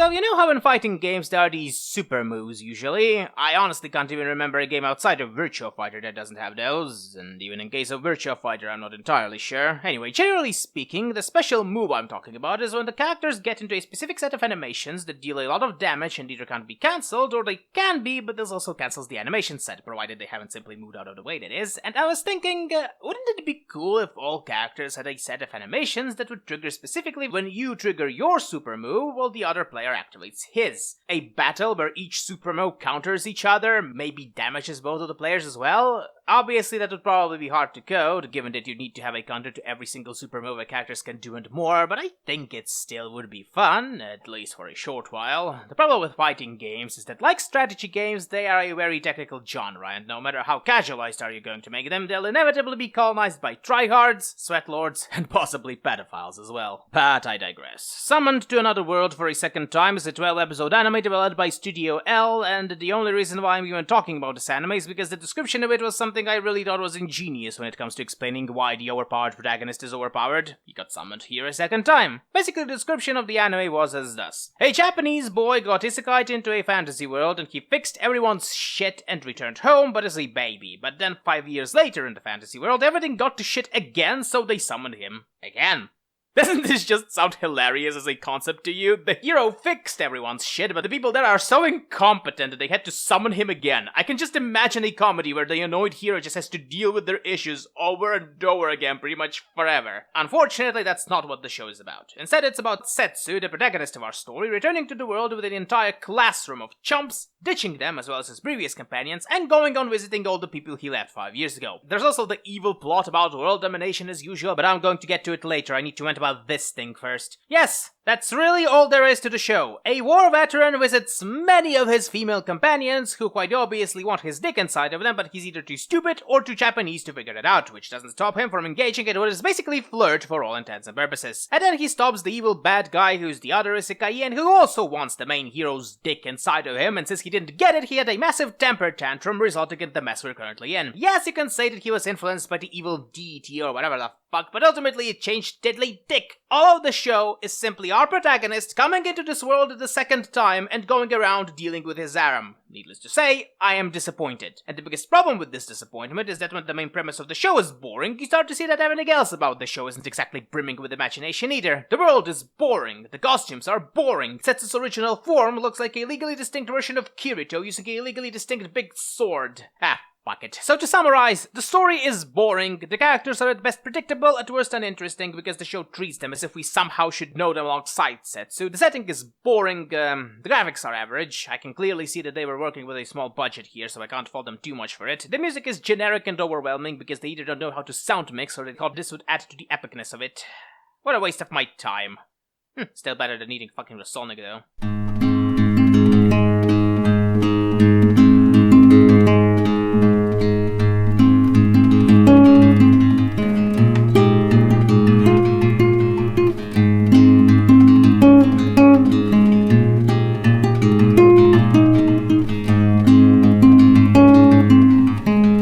So, you know how in fighting games there are these super moves usually? I honestly can't even remember a game outside of Virtua Fighter that doesn't have those, and even in case of Virtua Fighter I'm not entirely sure. Anyway, generally speaking, the special move I'm talking about is when the characters get into a specific set of animations that deal a lot of damage and either can't be cancelled, or they can be, but this also cancels the animation set, provided they haven't simply moved out of the way, that is. And I was thinking, wouldn't it be cool if all characters had a set of animations that would trigger specifically when you trigger your super move while the other player activates his? A battle where each super move counters each other, maybe damages both of the players as well? Obviously that would probably be hard to code, given that you need to have a counter to every single super move a characters can do and more, but I think it still would be fun, at least for a short while. The problem with fighting games is that, like strategy games, they are a very technical genre, and no matter how casualized are you going to make them, they'll inevitably be colonized by tryhards, sweatlords, and possibly pedophiles as well. But I digress. Summoned to Another World for a second time is a 12-episode anime developed by Studio L, and the only reason why I'm even talking about this anime is because the description of it was something I really thought was ingenious when it comes to explaining why the overpowered protagonist is overpowered. He got summoned here a second time. Basically, the description of the anime was as thus. A Japanese boy got isekai'd into a fantasy world and he fixed everyone's shit and returned home, but as a baby. But then 5 years later in the fantasy world, everything got to shit again, so they summoned him again. Doesn't this just sound hilarious as a concept to you? The hero fixed everyone's shit, but the people there are so incompetent that they had to summon him again. I can just imagine a comedy where the annoyed hero just has to deal with their issues over and over again pretty much forever. Unfortunately, that's not what the show is about. Instead, it's about Setsu, the protagonist of our story, returning to the world with an entire classroom of chumps, ditching them as well as his previous companions, and going on visiting all the people he left 5 years ago. There's also the evil plot about world domination as usual, but I'm going to get to it later. I need to vent about this thing first. Yes, that's really all there is to the show. A war veteran visits many of his female companions who quite obviously want his dick inside of them, but he's either too stupid or too Japanese to figure it out, which doesn't stop him from engaging in what is basically flirt for all intents and purposes. And then he stops the evil bad guy who's the other isekai and who also wants the main hero's dick inside of him, and since he didn't get it, he had a massive temper tantrum resulting in the mess we're currently in. Yes, you can say that he was influenced by the evil deity or whatever the fuck, but ultimately it changed diddly dick. All of the show is simply our protagonist coming into this world the second time and going around dealing with his harem. Needless to say, I am disappointed. And the biggest problem with this disappointment is that when the main premise of the show is boring, you start to see that everything else about the show isn't exactly brimming with imagination either. The world is boring, the costumes are boring, Setsu's original form looks like a legally distinct version of Kirito using a legally distinct big sword. Fuck it. So to summarize, the story is boring, the characters are at best predictable, at worst uninteresting because the show treats them as if we somehow should know them alongside Setsu. The setting is boring, the graphics are average, I can clearly see that they were working with a small budget here, so I can't fault them too much for it. The music is generic and overwhelming because they either don't know how to sound mix or they thought this would add to the epicness of it. What a waste of my time. Still better than eating fucking Rasonic though.